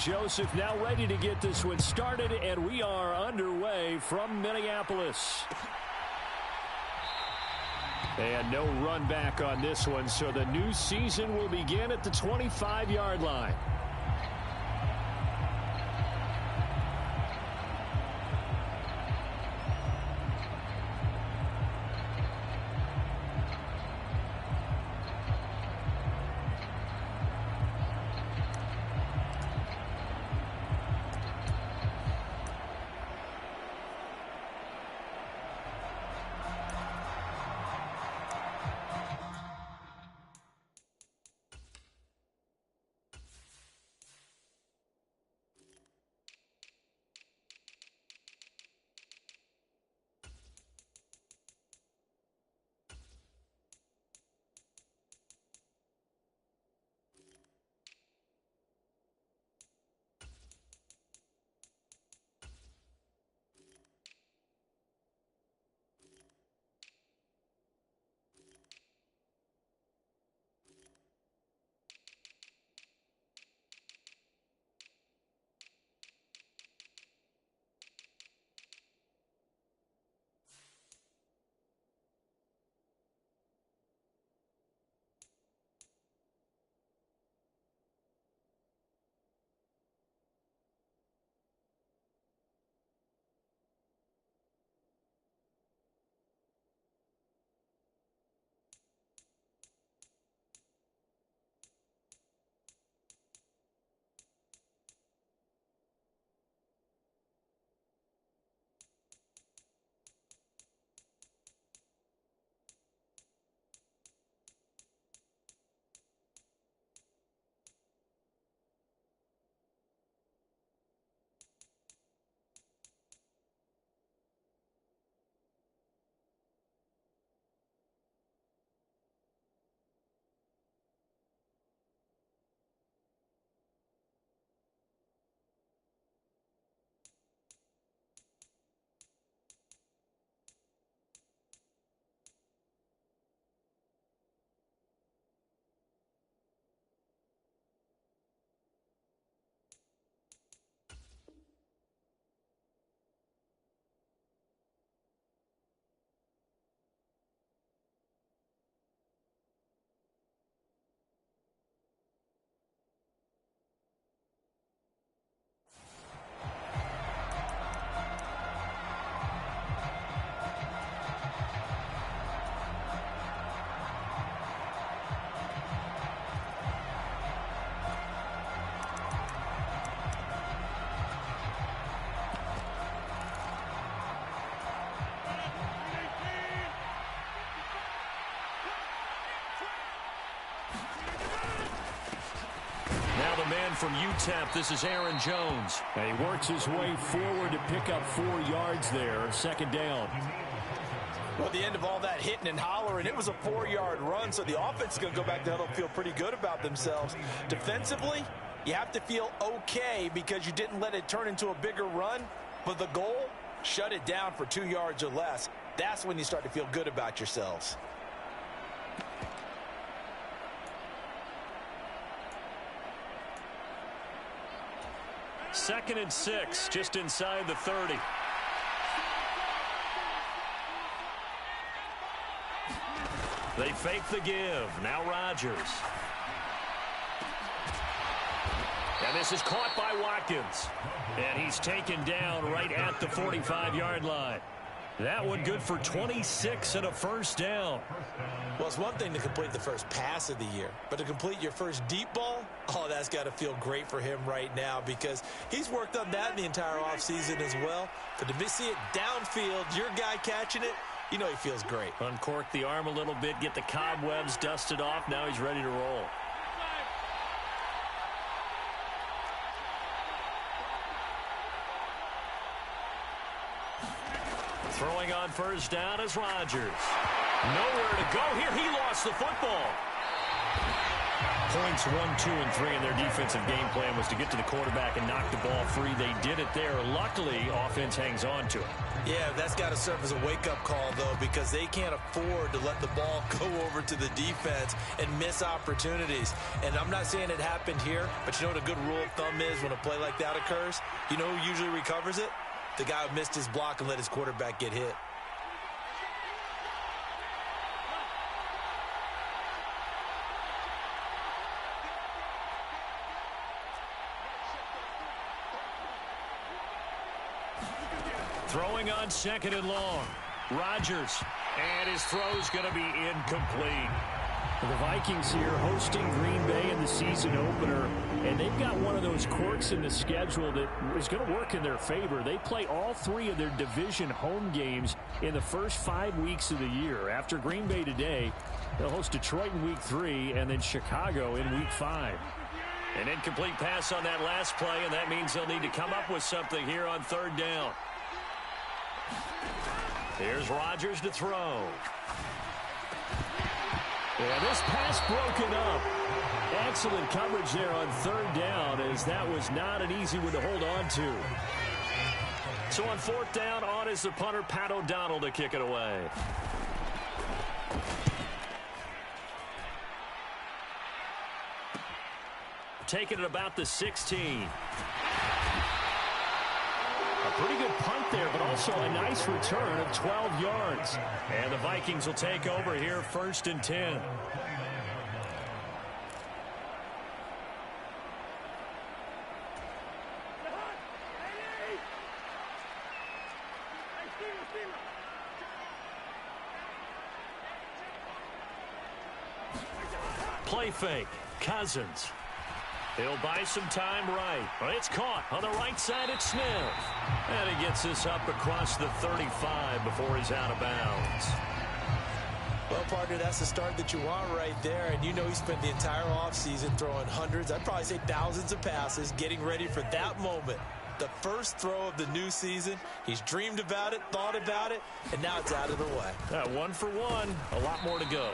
Joseph, now ready to get this one started, and we are underway from Minneapolis. And no run back on this one, so the new season will begin at the 25-yard line. Man from UTEP, this is Aaron Jones. And he works his way forward to pick up 4 yards there, second down. Well, at the end of all that hitting and hollering, it was a 4-yard run, so the offense is going to go back there and feel pretty good about themselves. Defensively, you have to feel okay because you didn't let it turn into a bigger run, but the goal, shut it down for 2 yards or less. That's when you start to feel good about yourselves. Second and 6, just inside the 30. They fake the give. Now Rodgers. And this is caught by Watkins. And he's taken down right at the 45-yard line. That one good for 26 and a first down. Well, it's one thing to complete the first pass of the year, but to complete your first deep ball, oh, that's got to feel great for him right now because he's worked on that the entire offseason as well. But to see it downfield, your guy catching it, you know he feels great. Uncork the arm a little bit, get the cobwebs dusted off. Now he's ready to roll. Throwing on first down is Rodgers. Nowhere to go here. He lost the football. Points 1, 2, and 3 in their defensive game plan was to get to the quarterback and knock the ball free. They did it there. Luckily, offense hangs on to it. Yeah, that's got to serve as a wake-up call, though, because they can't afford to let the ball go over to the defense and miss opportunities. And I'm not saying it happened here, but you know what a good rule of thumb is when a play like that occurs? You know who usually recovers it? The guy who missed his block and let his quarterback get hit. Throwing on 2nd and long. Rodgers. And his throw's going to be incomplete. The Vikings here hosting Green Bay in the season opener, and they've got one of those quirks in the schedule that is going to work in their favor. They play all 3 of their division home games in the first 5 weeks of the year. After Green Bay today, they'll host Detroit in week 3 and then Chicago in week 5. An incomplete pass on that last play, and that means they'll need to come up with something here on 3rd down. Here's Rodgers to throw. Yeah, this pass broken up. Excellent coverage there on 3rd down, as that was not an easy one to hold on to. So on 4th down, on is the punter, Pat O'Donnell, to kick it away. Taking it about the 16. A pretty good punt there, but also a nice return of 12 yards. And the Vikings will take over here, 1st and 10. Play fake. Cousins. He'll buy some time right. But it's caught on the right side. It's Smith. And he gets this up across the 35 before he's out of bounds. Well, partner, that's the start that you want right there. And you know he spent the entire offseason throwing hundreds, I'd probably say thousands of passes, getting ready for that moment. The first throw of the new season. He's dreamed about it, thought about it, and now it's out of the way. 1 for 1. A lot more to go.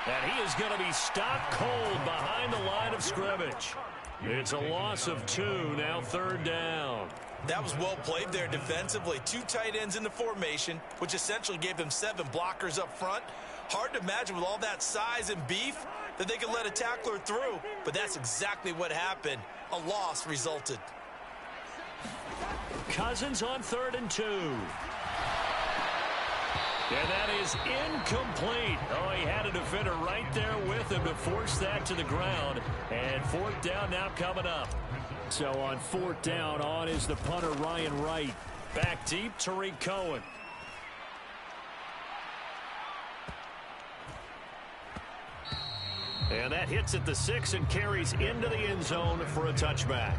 And he is going to be stopped cold behind the line of scrimmage. It's a loss of 2, now 3rd down. That was well played there defensively. 2 tight ends in the formation, which essentially gave them 7 blockers up front. Hard to imagine with all that size and beef that they could let a tackler through, but that's exactly what happened. A loss resulted. Cousins on 3rd and 2. And that is incomplete. Oh, he had a defender right there with him to force that to the ground. And 4th down now coming up. So on 4th down, on is the punter, Ryan Wright. Back deep, Tariq Cohen. And that hits at the 6 and carries into the end zone for a touchback.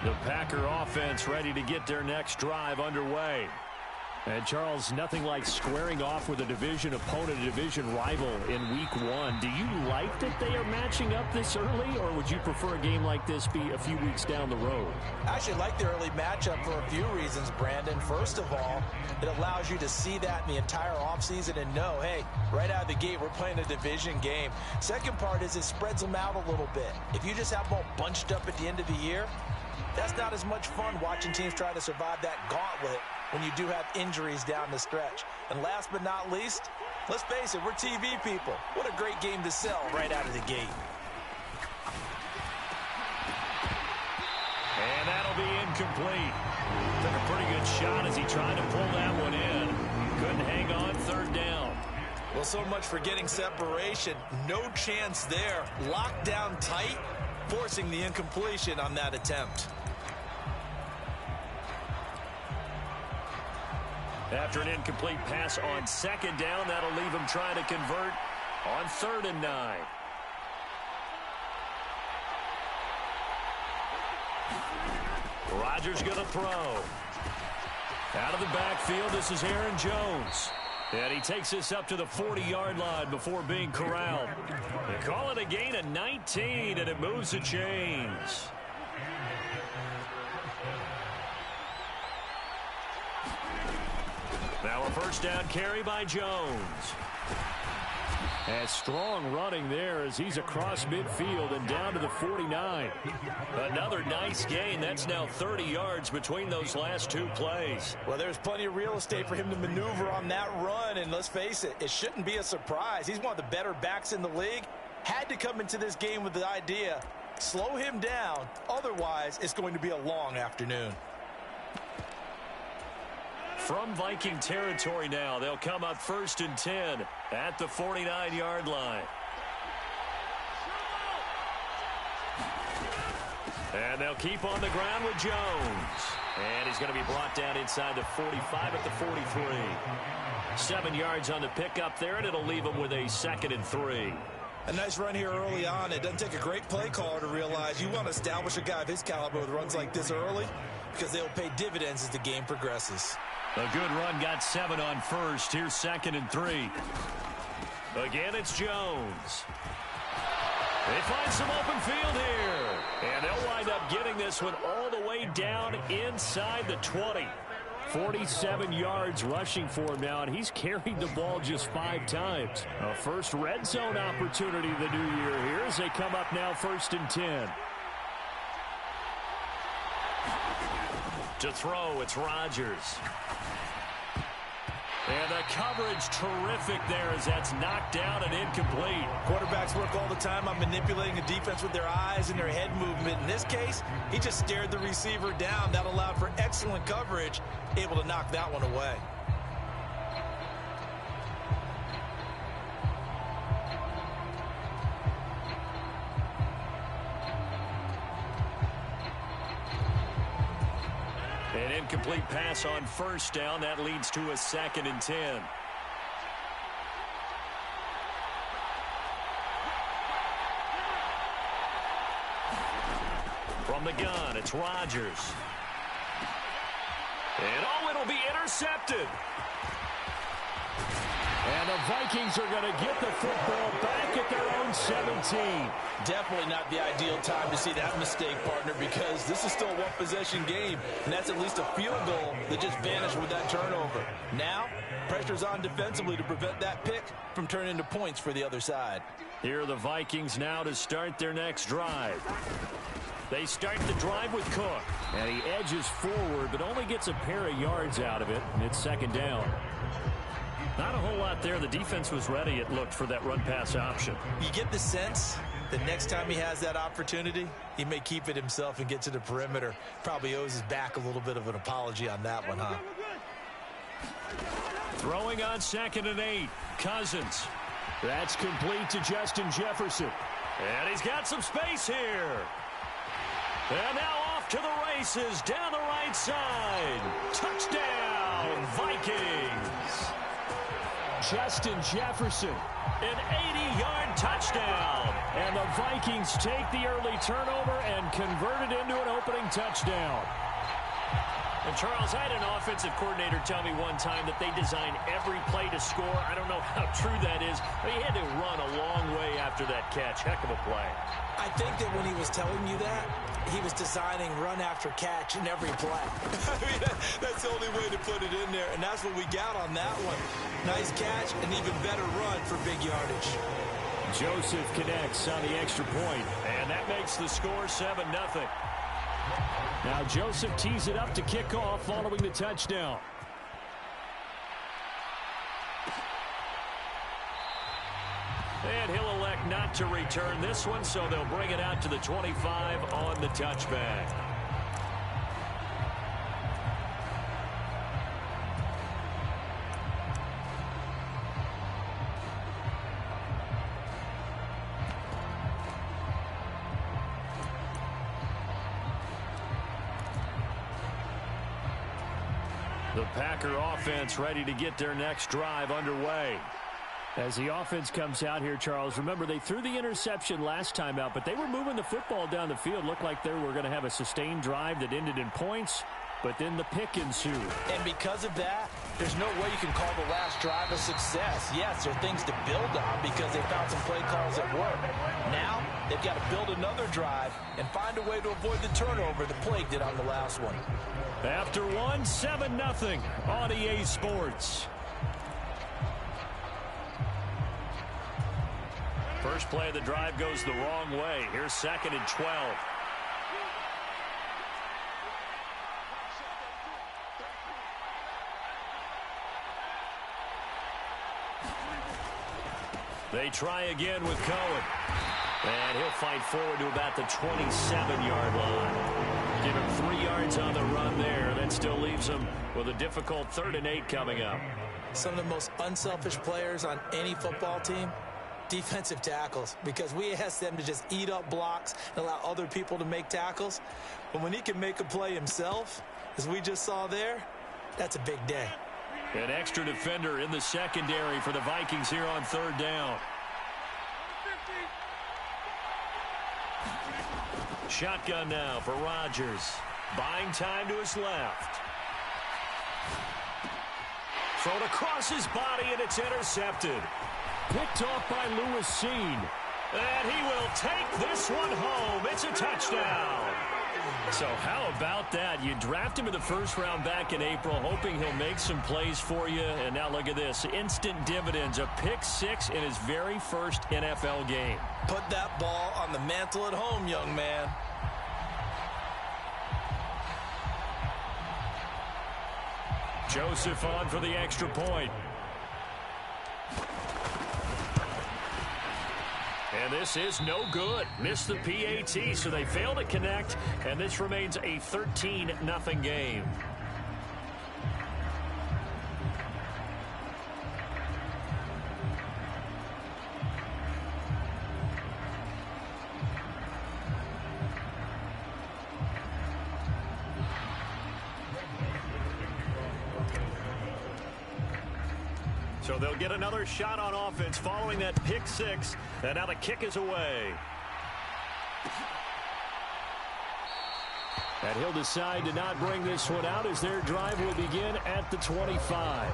The Packer offense ready to get their next drive underway. And Charles, nothing like squaring off with a division opponent, a division rival in week 1. Do you like that they are matching up this early, or would you prefer a game like this be a few weeks down the road? I actually like the early matchup for a few reasons, Brandon. First of all, it allows you to see that in the entire offseason and know, hey, right out of the gate, we're playing a division game. Second part is it spreads them out a little bit. If you just have them all bunched up at the end of the year, that's not as much fun watching teams try to survive that gauntlet when you do have injuries down the stretch. And last but not least, let's face it, we're TV people. What a great game to sell right out of the gate. And that'll be incomplete. Took a pretty good shot as he tried to pull that one in. Couldn't hang on, 3rd down. Well, so much for getting separation. No chance there. Locked down tight, forcing the incompletion on that attempt. After an incomplete pass on 2nd down, that'll leave him trying to convert on 3rd and 9. Rodgers going to throw. Out of the backfield, this is Aaron Jones. And he takes this up to the 40-yard line before being corralled. They call it a gain of 19, and it moves the chains. Now a first down carry by Jones. And strong running there as he's across midfield and down to the 49. Another nice gain. That's now 30 yards between those last two plays. Well, there's plenty of real estate for him to maneuver on that run, and let's face it, it shouldn't be a surprise. He's one of the better backs in the league. Had to come into this game with the idea, slow him down, otherwise it's going to be a long afternoon. From Viking territory now, they'll come up 1st and 10 at the 49-yard line. And they'll keep on the ground with Jones. And he's going to be brought down inside the 45 at the 43. 7 yards on the pickup there, and it'll leave him with a 2nd and 3. A nice run here early on. It doesn't take a great play caller to realize you want to establish a guy of his caliber with runs like this early because they'll pay dividends as the game progresses. A good run, got 7 on first. Here's 2nd and 3. Again, it's Jones. They find some open field here. And they'll wind up getting this one all the way down inside the 20. 47 yards rushing for him now, and he's carried the ball just 5 times. A first red zone opportunity of the new year here as they come up now 1st and 10. To throw, it's Rodgers. And the coverage terrific there as that's knocked down and incomplete. Quarterbacks work all the time on manipulating a defense with their eyes and their head movement. In this case, he just stared the receiver down. That allowed for excellent coverage, able to knock that one away. An incomplete pass on first down. That leads to a 2nd and 10. From the gun, it's Rodgers. And it'll be intercepted. And the Vikings are going to get the football back at their own 17. Definitely not the ideal time to see that mistake, partner, because this is still a one-possession game, and that's at least a field goal that just vanished with that turnover. Now, pressure's on defensively to prevent that pick from turning into points for the other side. Here are the Vikings now to start their next drive. They start the drive with Cook. And he edges forward, but only gets a pair of yards out of it, and it's 2nd down. Not a whole lot there. The defense was ready, it looked, for that run-pass option. You get the sense that next time he has that opportunity, he may keep it himself and get to the perimeter. Probably owes his back a little bit of an apology on that one, huh? Throwing on 2nd and 8. Cousins. That's complete to Justin Jefferson. And he's got some space here. And now off to the races down the right side. Touchdown, Vikings. Justin Jefferson. An 80-yard touchdown. And the Vikings take the early turnover and convert it into an opening touchdown. And Charles, I had an offensive coordinator tell me one time that they design every play to score. I don't know how true that is, but he had to run a long way after that catch. Heck of a play. I think that when he was telling you that, he was designing run after catch in every play. I mean, that's the only way to put it in there, and that's what we got on that one. Nice catch, and even better run for big yardage. Joseph connects on the extra point. And that makes the score 7-0. Now Joseph tees it up to kick off following the touchdown. And he'll elect not to return this one, so they'll bring it out to the 25 on the touchback. The Packer offense ready to get their next drive underway. As the offense comes out here, Charles, remember they threw the interception last time out, but they were moving the football down the field. Looked like they were going to have a sustained drive that ended in points, but then the pick ensued. And because of that, there's no way you can call the last drive a success. Yes, there are things to build on because they found some play calls that work. Now, they've got to build another drive and find a way to avoid the turnover the play did on the last one. After one, 7-0 on EA Sports. First play of the drive goes the wrong way. Here's 2nd and 12. They try again with Cohen. And he'll fight forward to about the 27-yard line. Give him 3 yards on the run there. That still leaves him with a difficult 3rd and 8 coming up. Some of the most unselfish players on any football team, defensive tackles, because we ask them to just eat up blocks and allow other people to make tackles. But when he can make a play himself, as we just saw there, that's a big day. An extra defender in the secondary for the Vikings here on 3rd down. Shotgun now for Rodgers. Buying time to his left. Thrown across his body, and it's intercepted. Picked off by Lewis Seen. And he will take this one home. It's a touchdown. So how about that? You draft him in the 1st round back in April, hoping he'll make some plays for you. And now look at this. Instant dividends. A pick-6 in his very first NFL game. Put that ball on the mantle at home, young man. Joseph on for the extra point. And this is no good. Missed the PAT, so they fail to connect, and this remains a 13-0 game. So they'll get another shot on offense following that pick-6, and now the kick is away. And he'll decide to not bring this one out as their drive will begin at the 25.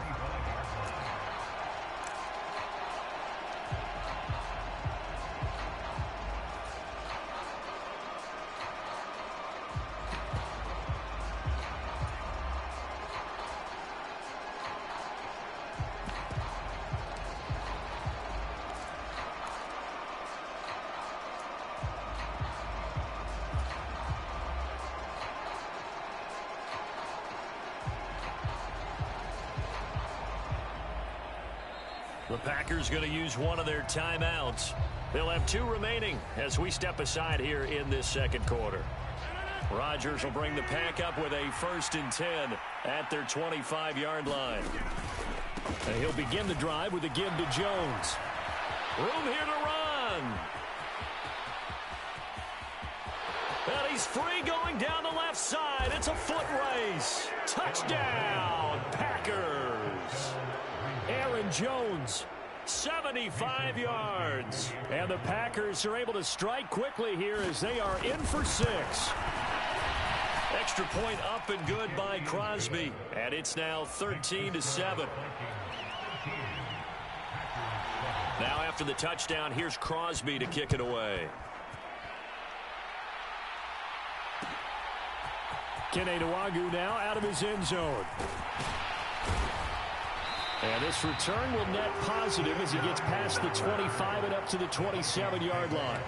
The Packers going to use one of their timeouts. They'll have 2 remaining as we step aside here in this 2nd quarter. Rodgers will bring the Pack up with a 1st and 10 at their 25-yard line. And he'll begin the drive with a give to Jones. Room here to run. And he's free going down the left side. It's a foot race. Touchdown, Packers. Aaron Jones, 75 yards. And the Packers are able to strike quickly here as they are in for 6. Extra point up and good by Crosby. And it's now 13-7. Now after the touchdown, here's Crosby to kick it away. Kene Nwangwu now out of his end zone. And this return will net positive as he gets past the 25 and up to the 27-yard line.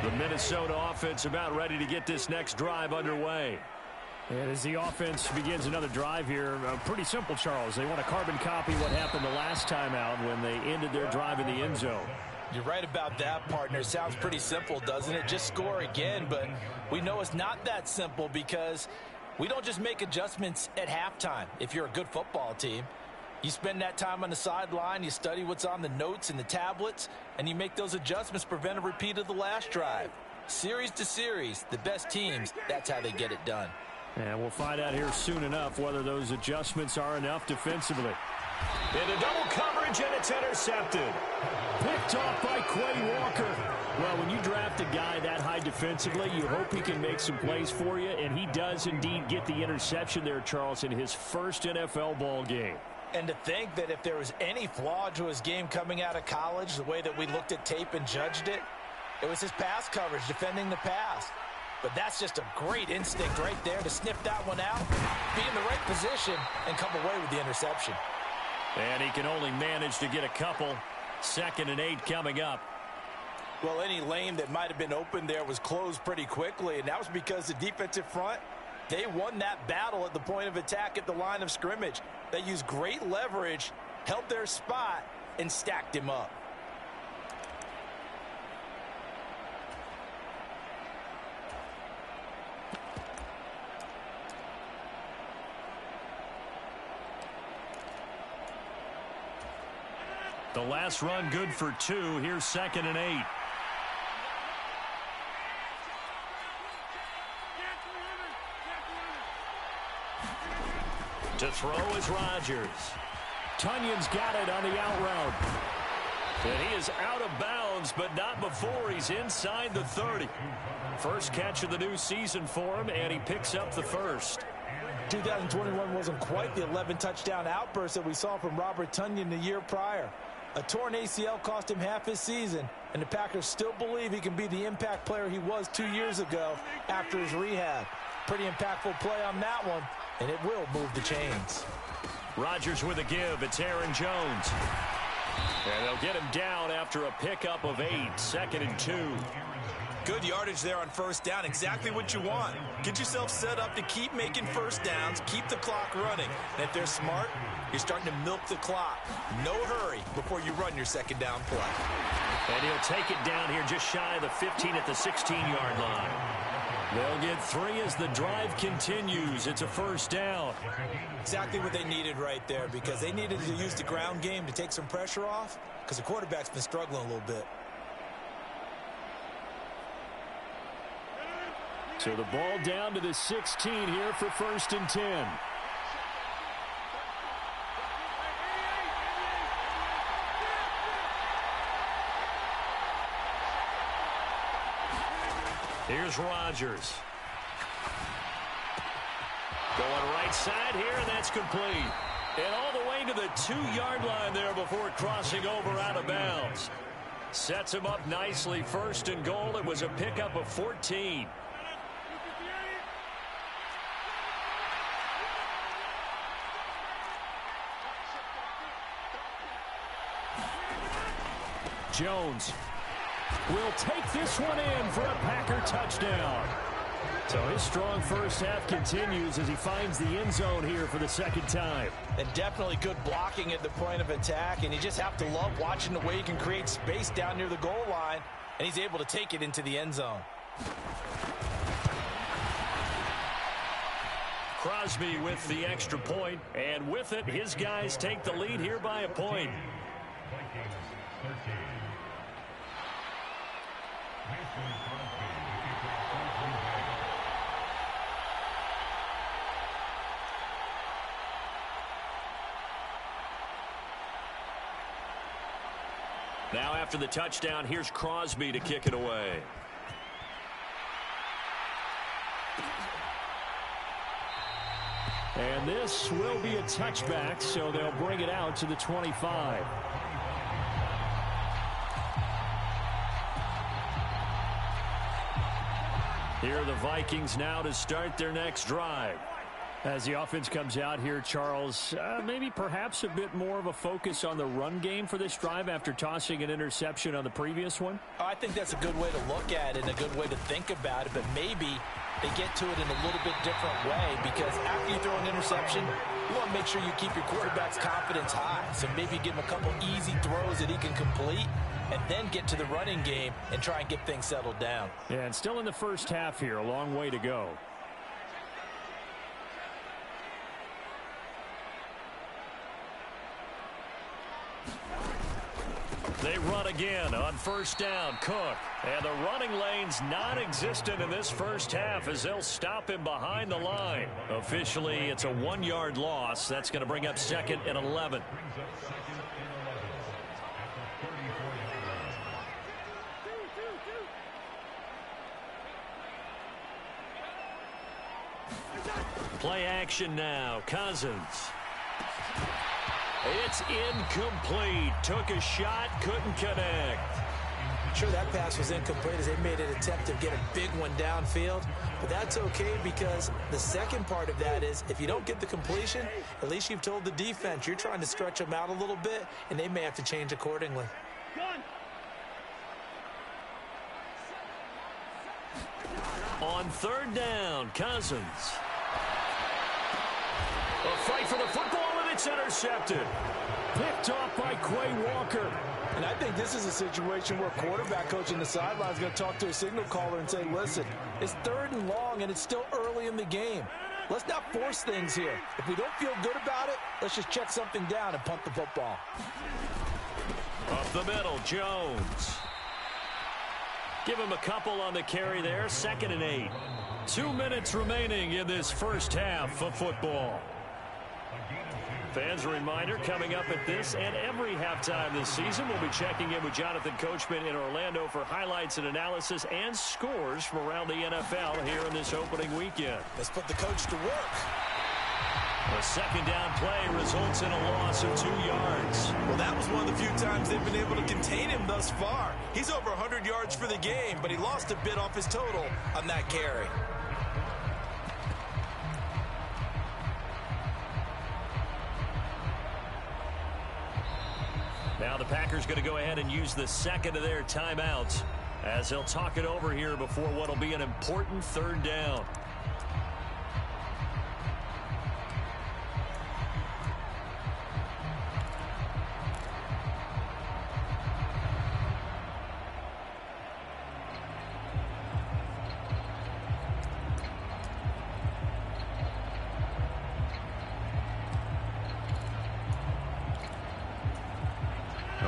The Minnesota offense about ready to get this next drive underway. And as the offense begins another drive here, pretty simple, Charles. They want to carbon copy what happened the last time out when they ended their drive in the end zone. You're right about that, partner. Sounds pretty simple, doesn't it? Just score again, but we know it's not that simple because we don't just make adjustments at halftime. If you're a good football team, you spend that time on the sideline, you study what's on the notes and the tablets, and you make those adjustments to prevent a repeat of the last drive. Series to series, the best teams, that's how they get it done. And we'll find out here soon enough whether those adjustments are enough defensively. Into double coverage, and it's intercepted. Picked off by Quay Walker. Well, when you draft a guy that high defensively, you hope he can make some plays for you, and he does indeed get the interception there, Charles, in his first NFL ball game. And to think that if there was any flaw to his game coming out of college, the way that we looked at tape and judged it, it was his pass coverage, defending the pass. But that's just a great instinct right there to sniff that one out, be in the right position, and come away with the interception. And he can only manage to get a couple. 2nd and 8 coming up. Well, any lane that might have been open there was closed pretty quickly, and that was because the defensive front, they won that battle at the point of attack at the line of scrimmage. They used great leverage, held their spot, and stacked him up. The last run good for 2. Here's 2nd and 8. To throw is Rodgers. Tunyon's got it on the out route. And he is out of bounds, but not before he's inside the 30. First catch of the new season for him, and he picks up the first. 2021 wasn't quite the 11-touchdown outburst that we saw from Robert Tonyan the year prior. A torn ACL cost him half his season, and the Packers still believe he can be the impact player he was 2 years ago after his rehab. Pretty impactful play on that one, and it will move the chains. Rodgers with a give. It's Aaron Jones. And they'll get him down after a pickup of 8. 2nd and 2. Good yardage there on first down. Exactly what you want. Get yourself set up to keep making first downs, keep the clock running. And if they're smart, you're starting to milk the clock. No hurry before you run your second down play. And he'll take it down here just shy of the 15 at the 16-yard line. They'll get 3 as the drive continues. It's a first down. Exactly what they needed right there, because they needed to use the ground game to take some pressure off, because the quarterback's been struggling a little bit. So the ball down to the 16 here for 1st and 10. Here's Rodgers. Going right side here, and that's complete. And all the way to the 2-yard line there before crossing over out of bounds. Sets him up nicely. 1st and goal. It was a pickup of 14. Jones will take this one in for a Packer touchdown. So his strong first half continues as he finds the end zone here for the 2nd time. And definitely good blocking at the point of attack, and you just have to love watching the way he can create space down near the goal line, and he's able to take it into the end zone. Crosby with the extra point, and with it, his guys take the lead here by a point. Now after the touchdown, here's Crosby to kick it away. And this will be a touchback, so they'll bring it out to the 25. Here are the Vikings now to start their next drive. As the offense comes out here, Charles, maybe perhaps a bit more of a focus on the run game for this drive after tossing an interception on the previous one? I think that's a good way to look at it and a good way to think about it, but maybe they get to it in a little bit different way, because after you throw an interception, you want to make sure you keep your quarterback's confidence high. So maybe give him a couple easy throws that he can complete, and then get to the running game and try and get things settled down. Yeah, and still in the first half here, a long way to go. They run again on first down. Cook. And the running lane's non-existent in this first half as they'll stop him behind the line. Officially, it's a 1-yard loss. That's going to bring up 2nd and 11. Play action now. Cousins. It's incomplete. Took a shot, couldn't connect. Sure, that pass was incomplete as they made an attempt to get a big one downfield, but that's okay because the second part of that is if you don't get the completion, at least you've told the defense you're trying to stretch them out a little bit, and they may have to change accordingly. On third down, Cousins. A fight for the football, and it's intercepted. Picked off by Quay Walker. And I think this is a situation where quarterback coach in the sideline is going to talk to a signal caller and say, listen, it's 3rd and long, and it's still early in the game. Let's not force things here. If we don't feel good about it, let's just check something down and punt the football. Up the middle, Jones. Give him a couple on the carry there. 2nd and 8. 2 minutes remaining in this first half of football. Fans, a reminder, coming up at this and every halftime this season, we'll be checking in with Jonathan Coachman in Orlando for highlights and analysis and scores from around the NFL here in this opening weekend. Let's put the coach to work. A 2nd down play results in a loss of 2 yards. Well, that was one of the few times they've been able to contain him thus far. He's over 100 yards for the game, but he lost a bit off his total on that carry. Now the Packers going to go ahead and use the 2nd of their timeouts as they'll talk it over here before what will be an important 3rd down.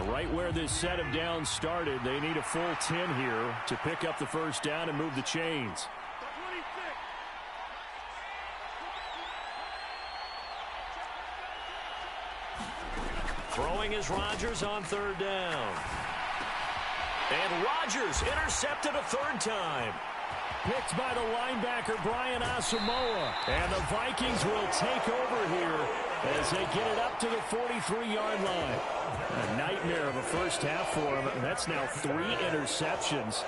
Right where this set of downs started, they need a full 10 here to pick up the 1st down and move the chains. Throwing is Rodgers on 3rd down. And Rodgers intercepted a 3rd time. Picked by the linebacker, Brian Asamoah. And the Vikings will take over here as they get it up to the 43-yard line. A nightmare of a first half for him. That's now 3 interceptions.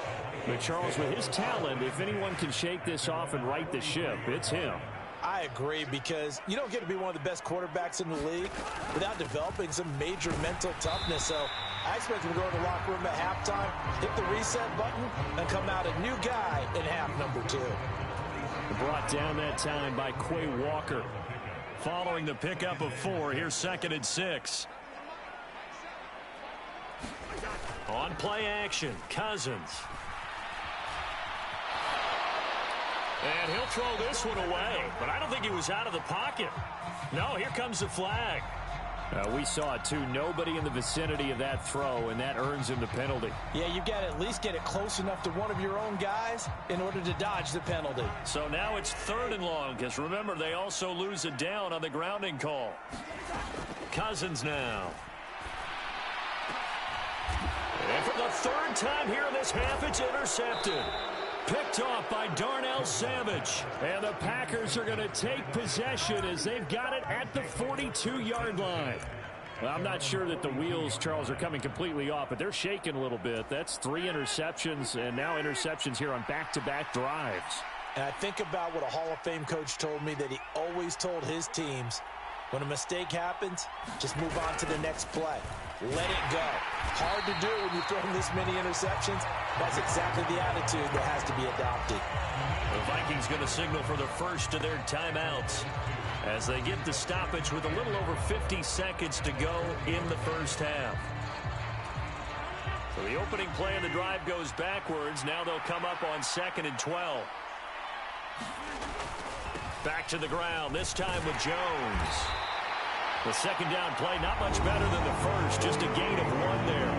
But Charles, with his talent, if anyone can shake this off and right the ship, it's him. I agree, because you don't get to be one of the best quarterbacks in the league without developing some major mental toughness. So I expect him to go to the locker room at halftime, hit the reset button, and come out a new guy in half number 2. Brought down that time by Quay Walker. Following the pickup of 4, here's 2nd and 6. On play action, Cousins. And he'll throw this one away, but I don't think he was out of the pocket. No, here comes the flag. We saw it, too. Nobody in the vicinity of that throw, and that earns him the penalty. Yeah, you've got to at least get it close enough to one of your own guys in order to dodge the penalty. So now it's 3rd and long, because remember, they also lose a down on the grounding call. Cousins now. And for the 3rd time here in this half, it's intercepted. Picked off by Darnell Savage. And the Packers are going to take possession as they've got it at the 42-yard line. Well, I'm not sure that the wheels, Charles, are coming completely off, but they're shaking a little bit. That's 3 interceptions, and now interceptions here on back-to-back drives. And I think about what a Hall of Fame coach told me that he always told his teams, when a mistake happens, just move on to the next play. Let it go. Hard to do when you throw this many interceptions. That's exactly the attitude that has to be adopted. The Vikings going to signal for the first of their timeouts as they get the stoppage with a little over 50 seconds to go in the first half. So the opening play of the drive goes backwards. Now they'll come up on 2nd and 12. Back to the ground, this time with Jones. The 2nd down play, not much better than the first, just a gain of 1 there.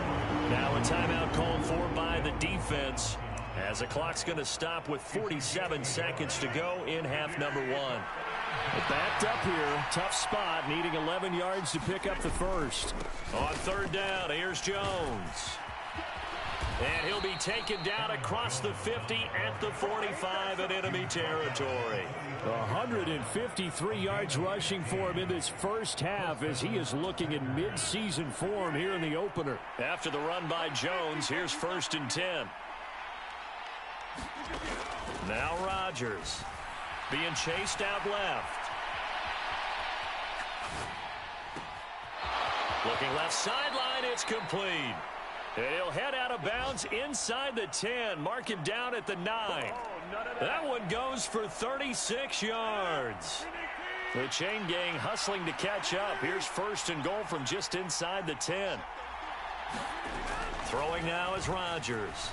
Now a timeout called for by the defense as the clock's going to stop with 47 seconds to go in half number 1. Backed up here, tough spot, needing 11 yards to pick up the first. On 3rd down, here's Jones. And he'll be taken down across the 50 at the 45 in enemy territory. 153 yards rushing for him in this first half as he is looking in mid-season form here in the opener. After the run by Jones, here's 1st and 10. Now Rodgers being chased out left. Looking left sideline, it's complete. And he'll head out of bounds inside the 10. Mark him down at the 9. That one goes for 36 yards. The chain gang hustling to catch up. Here's 1st and goal from just inside the 10. Throwing now is Rodgers.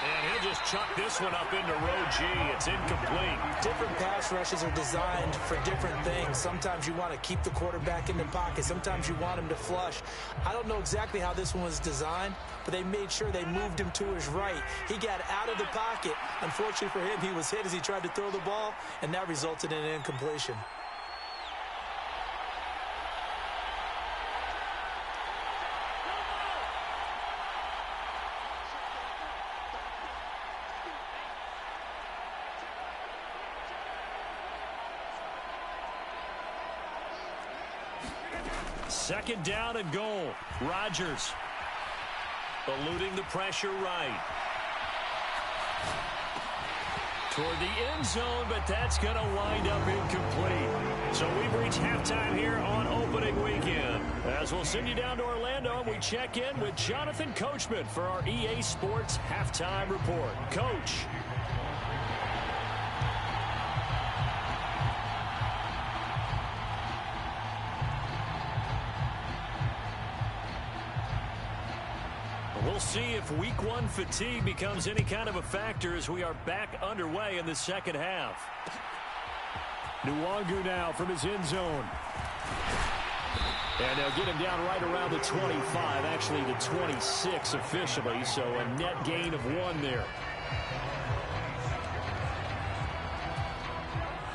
And he'll just chuck this one up into row G. It's incomplete. Different pass rushes are designed for different things. Sometimes you want to keep the quarterback in the pocket. Sometimes you want him to flush. I don't know exactly how this one was designed, but they made sure they moved him to his right. He got out of the pocket. Unfortunately for him, he was hit as he tried to throw the ball, and that resulted in an incompletion. Second down and goal. Rodgers eluding the pressure right. Toward the end zone, but that's going to wind up incomplete. So we've reached halftime here on opening weekend. As we'll send you down to Orlando, and we check in with Jonathan Coachman for our EA Sports Halftime Report. Coach. We'll see if week 1 fatigue becomes any kind of a factor as we are back underway in the second half. Nwangu now from his end zone. And they'll get him down right around the 25, actually the 26 officially, so a net gain of 1 there.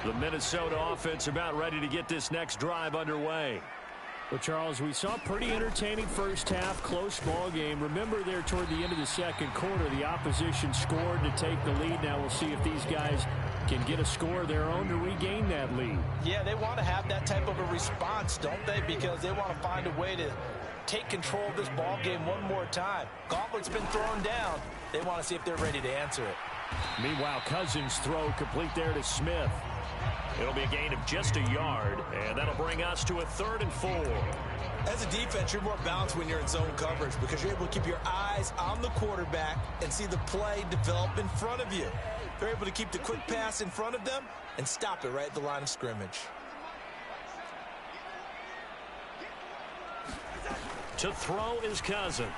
The Minnesota offense about ready to get this next drive underway. Well, Charles, we saw a pretty entertaining first half, close ball game. Remember there toward the end of the second quarter, the opposition scored to take the lead. Now we'll see if these guys can get a score of their own to regain that lead. Yeah, they want to have that type of a response, don't they? Because they want to find a way to take control of this ball game one more time. Gauntlet's been thrown down. They want to see if they're ready to answer it. Meanwhile, Cousins' throw complete there to Smith. It'll be a gain of just a yard, and that'll bring us to a 3rd and 4. As a defense, you're more balanced when you're in zone coverage because you're able to keep your eyes on the quarterback and see the play develop in front of you. They're able to keep the quick pass in front of them and stop it right at the line of scrimmage. To throw is Cousins.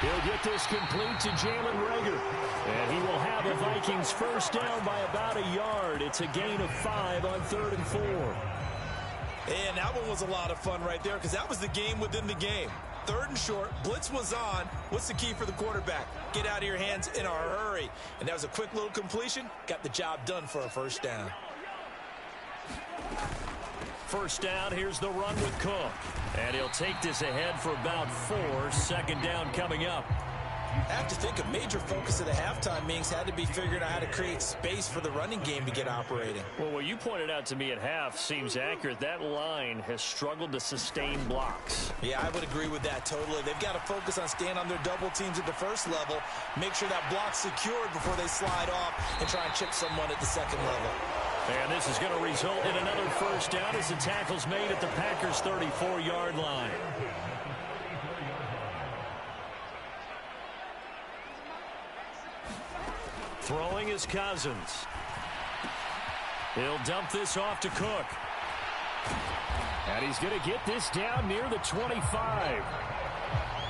He'll get this complete to Jalen Reagor. And he will have the Vikings first down by about a yard. It's a gain of 5 on 3rd and 4. And that one was a lot of fun right there because that was the game within the game. 3rd and short, blitz was on. What's the key for the quarterback? Get out of your hands in a hurry. And that was a quick little completion. Got the job done for a first down. First down, here's the run with Cook. And he'll take this ahead for about 4. 2nd down coming up. I have to think a major focus of the halftime meetings had to be figuring out how to create space for the running game to get operating. Well, what you pointed out to me at half seems accurate. That line has struggled to sustain blocks. Yeah, I would agree with that totally. They've got to focus on staying on their double teams at the first level, make sure that block's secured before they slide off and try and chip someone at the second level. And this is going to result in another first down as the tackle's made at the Packers' 34-yard line. Throwing is Cousins. He'll dump this off to Cook. And he's going to get this down near the 25.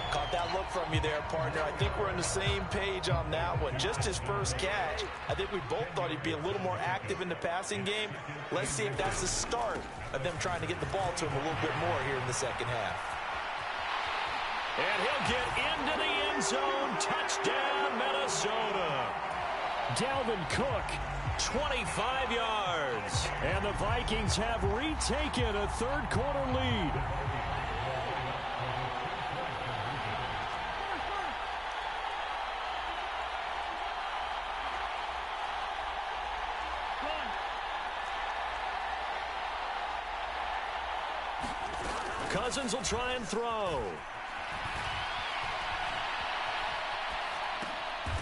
Caught that look from you there, partner. I think we're on the same page on that one. Just his first catch. I think we both thought he'd be a little more active in the passing game. Let's see if that's the start of them trying to get the ball to him a little bit more here in the second half. And he'll get into the end zone. Touchdown, Minnesota. Dalvin Cook, 25 yards. And the Vikings have retaken a third quarter lead. Cousins will try and throw.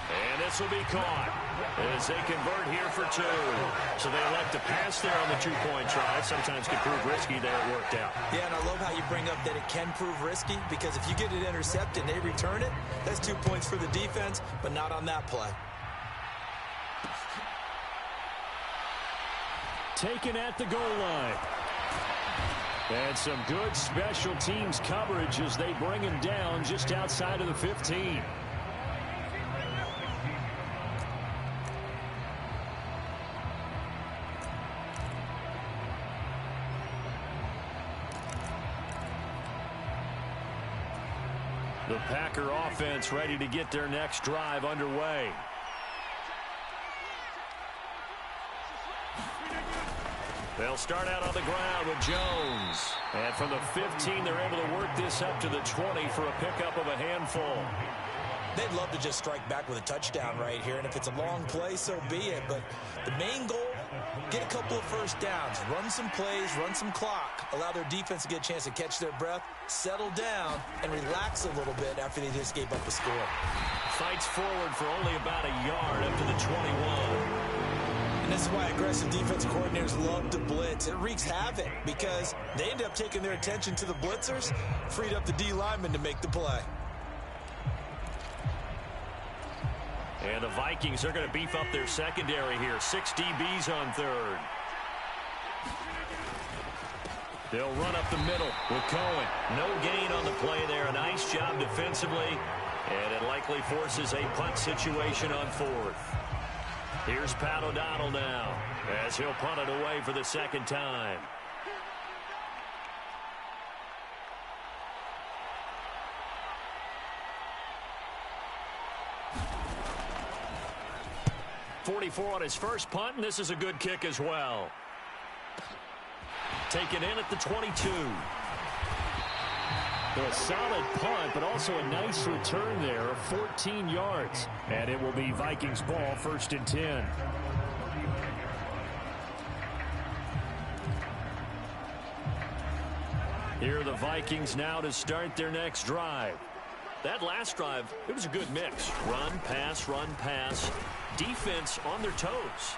And this will be caught as they convert here for 2. So they elect to pass there on the 2-point try. Sometimes can prove risky. There it worked out. Yeah, and I love how you bring up that it can prove risky, because if you get it intercepted and they return it, that's 2 points for the defense, but not on that play. Taken at the goal line. And some good special teams coverage as they bring him down just outside of the 15. The Packer offense ready to get their next drive underway. They'll start out on the ground with Jones. And from the 15, they're able to work this up to the 20 for a pickup of a handful. They'd love to just strike back with a touchdown right here, and if it's a long play, so be it. But the main goal, get a couple of first downs, run some plays, run some clock, allow their defense to get a chance to catch their breath, settle down, and relax a little bit after they just gave up a score. Fights forward for only about a yard up to the 21. And this is why aggressive defensive coordinators love to blitz. It wreaks havoc because they end up taking their attention to the blitzers, freed up the D lineman to make the play. And the Vikings are going to beef up their secondary here. 6 DBs on third. They'll run up the middle with Cohen. No gain on the play there. A nice job defensively. And it likely forces a punt situation on fourth. Here's Pat O'Donnell now as he'll punt it away for the second time. .44 on his first punt, and this is a good kick as well. Taken in at the 22. A solid punt, but also a nice return there of 14 yards. And it will be Vikings ball, 1st and 10. Here are the Vikings now to start their next drive. That last drive, it was a good mix. Run, pass, defense on their toes.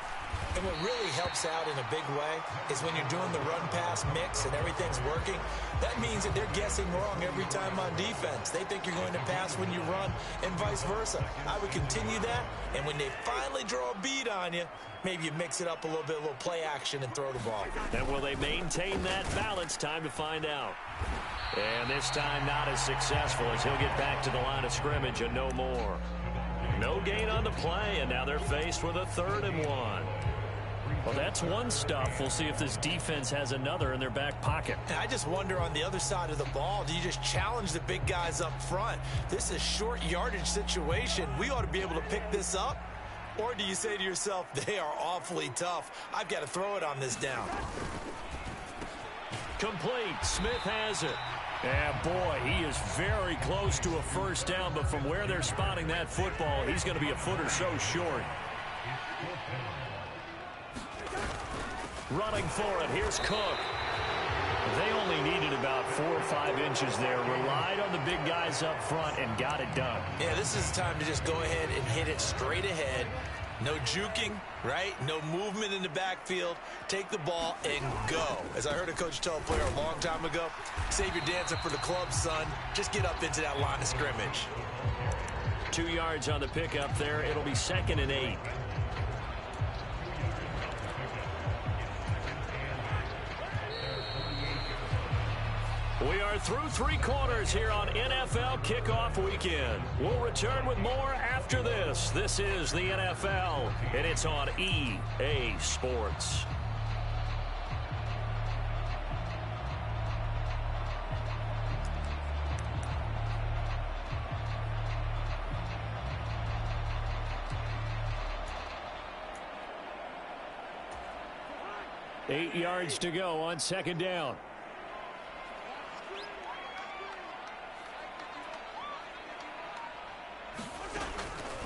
And what really helps out in a big way is when you're doing the run-pass mix and everything's working, that means that they're guessing wrong every time on defense. They think you're going to pass when you run and vice versa. I would continue that, and when they finally draw a bead on you, maybe you mix it up a little bit, a little play action, and throw the ball. And will they maintain that balance? Time to find out. And this time not as successful as he'll get back to the line of scrimmage and no more. No gain on the play, and now they're faced with a 3rd and 1. Well, that's one stuff. We'll see if this defense has another in their back pocket. And I just wonder on the other side of the ball, do you just challenge the big guys up front? This is short yardage situation. We ought to be able to pick this up. Or do you say to yourself, they are awfully tough. I've got to throw it on this down. Complete. Smith has it. Yeah, boy, he is very close to a first down, but from where they're spotting that football, he's going to be a foot or so short. Running for it, here's Cook. They only needed about 4 or 5 inches there, relied on the big guys up front, and got it done. Yeah, this is the time to just go ahead and hit it straight ahead. No juking, right? No movement in the backfield. Take the ball and go. As I heard a coach tell a player a long time ago, save your dancing for the club, son. Just get up into that line of scrimmage. 2 yards on the pickup there. It'll be 2nd and 8. We are through 3 quarters here on NFL Kickoff Weekend. We'll return with more after this. This is the NFL, and it's on EA Sports. Eight yards to go on 2nd down.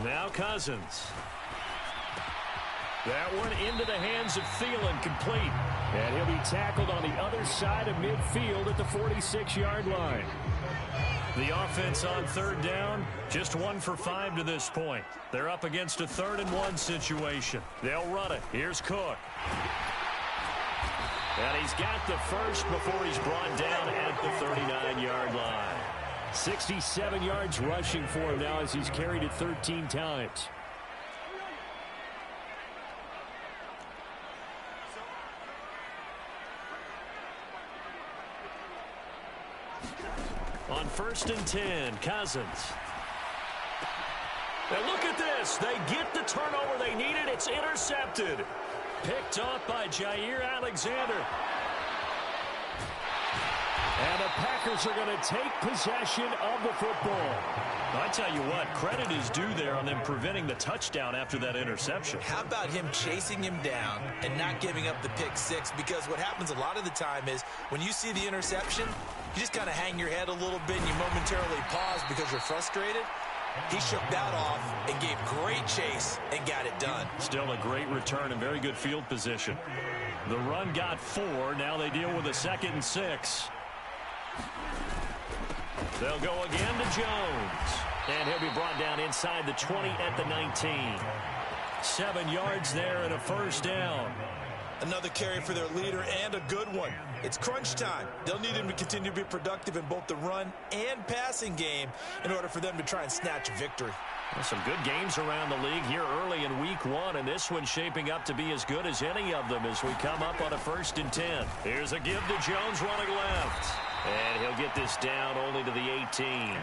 Now Cousins. That one into the hands of Thielen, complete. And he'll be tackled on the other side of midfield at the 46-yard line. The offense on third down, just 1 for 5 to this point. They're up against a 3rd-and-1 situation. They'll run it. Here's Cook. And he's got the first before he's brought down at the 39-yard line. 67 yards rushing for him now as he's carried it 13 times. On 1st and 10, Cousins. And look at this. They get the turnover they needed. It's intercepted. Picked off by Jair Alexander. And the Packers are going to take possession of the football. I tell you what, credit is due there on them preventing the touchdown after that interception. How about him chasing him down and not giving up the pick six? Because what happens a lot of the time is when you see the interception, you just kind of hang your head a little bit and you momentarily pause because you're frustrated. He shook that off and gave great chase and got it done. Still a great return and very good field position. The run got 4. Now they deal with a 2nd and 6. They'll go again to Jones. And he'll be brought down inside the 20 at the 19. 7 yards there and a first down. Another carry for their leader and a good one. It's crunch time. They'll need him to continue to be productive in both the run and passing game in order for them to try and snatch a victory. Well, some good games around the league here early in week 1, and this one's shaping up to be as good as any of them as we come up on a 1st and 10. Here's a give to Jones running left. And he'll get this down only to the 18.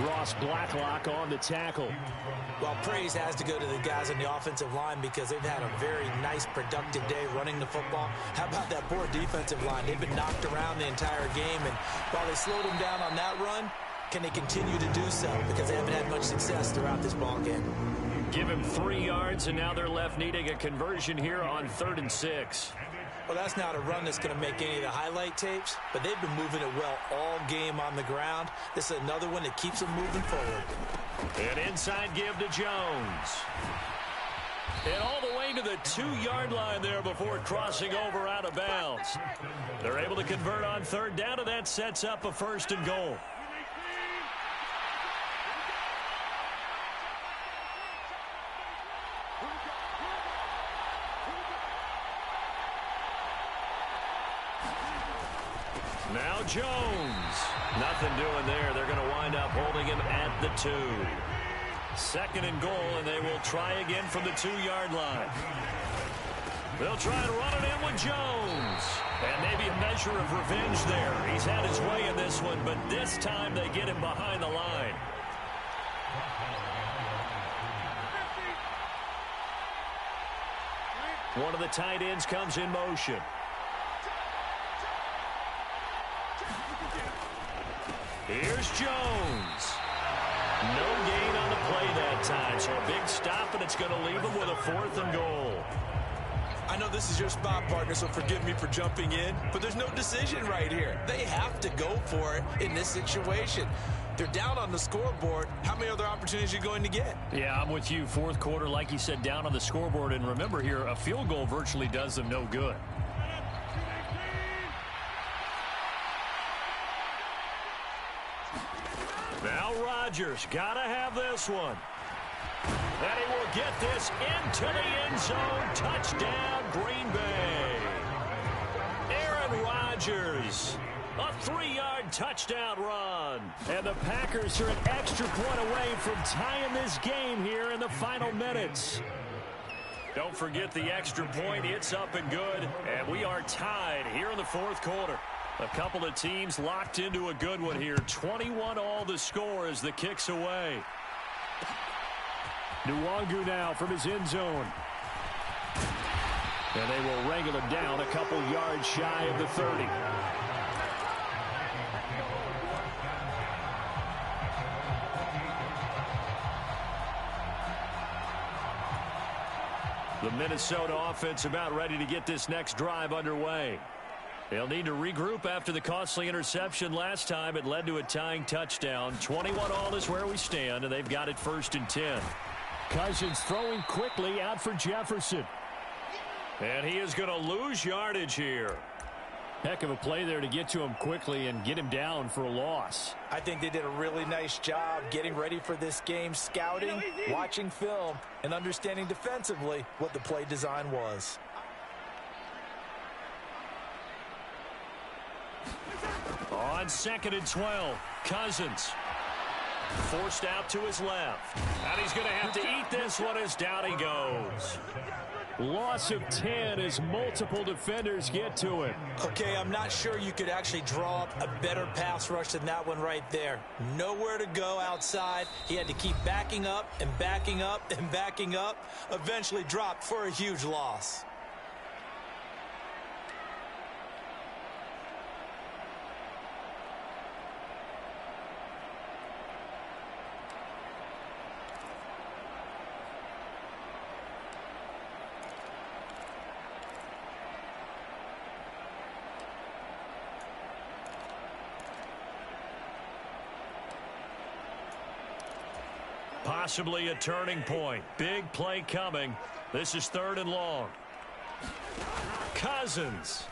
Ross Blacklock on the tackle. Well, praise has to go to the guys on the offensive line because they've had a very nice, productive day running the football. How about that poor defensive line? They've been knocked around the entire game, and while they slowed them down on that run, can they continue to do so? Because they haven't had much success throughout this ball game. Give him 3 yards, and now they're left needing a conversion here on 3rd and 6. Well, that's not a run that's going to make any of the highlight tapes, but they've been moving it well all game on the ground. This is another one that keeps them moving forward. An inside give to Jones. And all the way to the 2-yard line there before crossing over out of bounds. They're able to convert on 3rd down, and that sets up a 1st and goal. Now Jones. Nothing doing there. They're going to wind up holding him at the 2. 2nd and goal, and they will try again from the 2-yard line. They'll try and run it in with Jones. And maybe a measure of revenge there. He's had his way in this one, but this time they get him behind the line. One of the tight ends comes in motion. Here's Jones. No gain on the play that time, so a big stop, and it's going to leave him with a 4th and goal. I know this is your spot, partner, so forgive me for jumping in, but there's no decision right here. They have to go for it in this situation. They're down on the scoreboard. How many other opportunities are you going to get? Yeah, I'm with you. 4th quarter, like you said, down on the scoreboard. And remember here, a field goal virtually does them no good. Now Rodgers got to have this one. And he will get this into the end zone. Touchdown, Green Bay. Aaron Rodgers. A 3-yard touchdown run. And the Packers are an extra point away from tying this game here in the final minutes. Don't forget the extra point. It's up and good. And we are tied here in the 4th quarter. A couple of teams locked into a good one here. 21 all the score as the kick's away. Nwangu now from his end zone. And they will wrangle him down a couple yards shy of the 30. The Minnesota offense about ready to get this next drive underway. They'll need to regroup after the costly interception last time. It led to a tying touchdown. 21 all is where we stand, and they've got it 1st and 10. Cousins throwing quickly out for Jefferson. And he is going to lose yardage here. Heck of a play there to get to him quickly and get him down for a loss. I think they did a really nice job getting ready for this game, scouting, watching film, and understanding defensively what the play design was. On 2nd and 12, Cousins forced out to his left. And he's going to have to eat this one as down he goes. Loss of 10 as multiple defenders get to him. Okay, I'm not sure you could actually draw up a better pass rush than that one right there. Nowhere to go outside. He had to keep backing up and backing up and backing up. Eventually dropped for a huge loss. Possibly a turning point. Big play coming. This is 3rd and long. Cousins.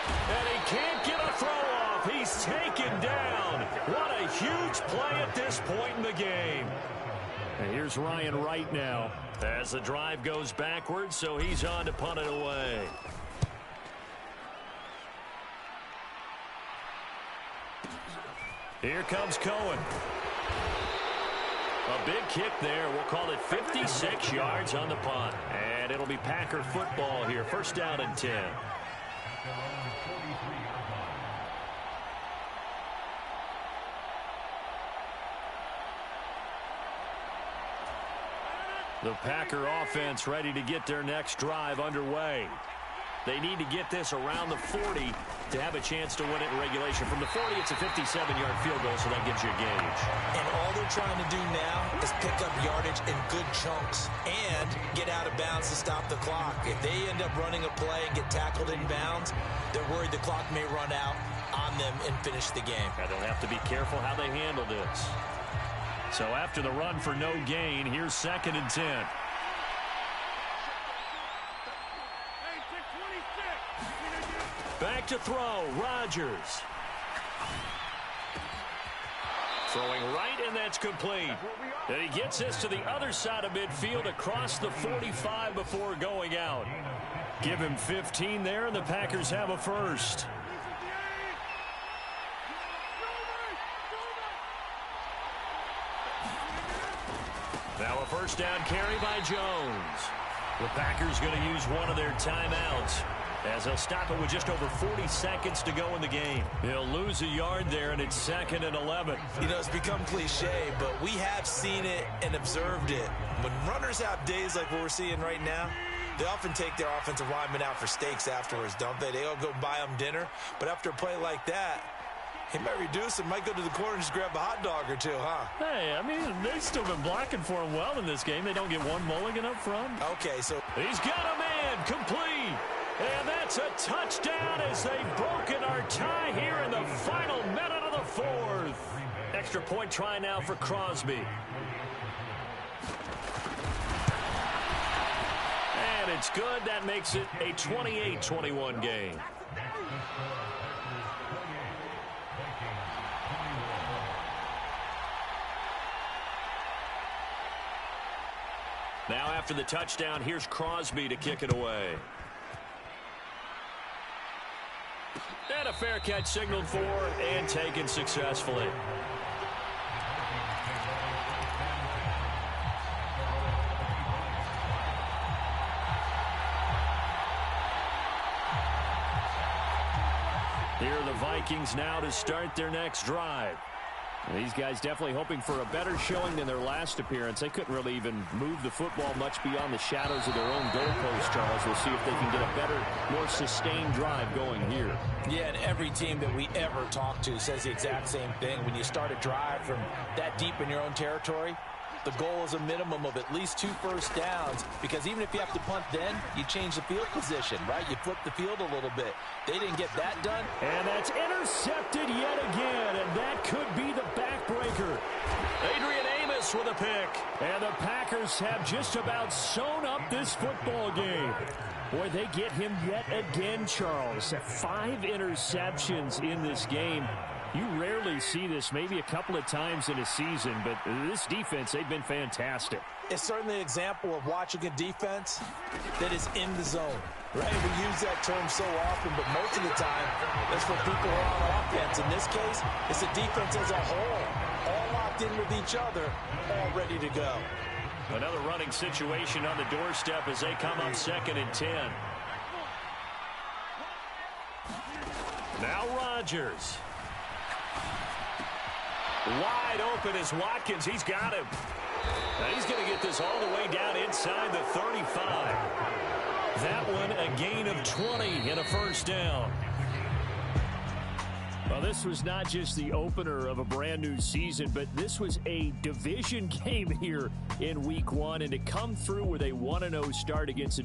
And he can't get a throw off. He's taken down. What a huge play at this point in the game. And here's Ryan Wright now. As the drive goes backwards, so he's on to punt it away. Here comes Cohen. A big kick there. We'll call it 56 yards on the punt. And it'll be Packer football here. 1st down and 10. The Packer offense ready to get their next drive underway. They need to get this around the 40 to have a chance to win it in regulation. From the 40, it's a 57-yard field goal, so that gives you a gauge. And all they're trying to do now is pick up yardage in good chunks and get out of bounds to stop the clock. If they end up running a play and get tackled in bounds, they're worried the clock may run out on them and finish the game. And they'll have to be careful how they handle this. So after the run for no gain, here's 2nd and 10. Back to throw, Rodgers. Throwing right, and that's complete. And he gets this to the other side of midfield across the 45 before going out. Give him 15 there, and the Packers have a 1st. Now a 1st down carry by Jones. The Packers going to use one of their timeouts, as they'll stop it with just over 40 seconds to go in the game. He'll lose a yard there, and it's 2nd and 11. You know, it's become cliche, but we have seen it and observed it. When runners have days like what we're seeing right now, they often take their offensive linemen out for steaks afterwards, don't they? They all go buy them dinner. But after a play like that, he might reduce and might go to the corner and just grab a hot dog or two, huh? Hey, I mean, they've still been blocking for him well in this game. They don't get one mulligan up front. Okay, so he's got a man complete. And that's a touchdown as they've broken our tie here in the final minute of the 4th. Extra point try now for Crosby. And it's good. That makes it a 28-21 game. Now after the touchdown, here's Crosby to kick it away. And a fair catch signaled for and taken successfully. Here are the Vikings now to start their next drive. These guys definitely hoping for a better showing than their last appearance. They couldn't really even move the football much beyond the shadows of their own goalpost, Charles. We'll see if they can get a better, more sustained drive going here. Yeah, and every team that we ever talk to says the exact same thing. When you start a drive from that deep in your own territory, the goal is a minimum of at least 2 first downs, because even if you have to punt then, you change the field position, right? You flip the field a little bit. They didn't get that done. And that's intercepted yet again, and that could be the backbreaker. Moss with a pick. And the Packers have just about sewn up this football game. Boy, they get him yet again, Charles. 5 interceptions in this game. You rarely see this, maybe a couple of times in a season, but this defense, they've been fantastic. It's certainly an example of watching a defense that is in the zone, right? We use that term so often, but most of the time, that's for people who are on offense. In this case, it's a defense as a whole, all locked in with each other, all ready to go. Another running situation on the doorstep as they come up 2nd and 10. Now Rodgers. Wide open is Watkins. He's got him. Now he's going to get this all the way down inside the 35. That one a gain of 20 and a first down. Well, this was not just the opener of a brand new season, but this was a division game here in week 1. And to come through with a 1-0 start against a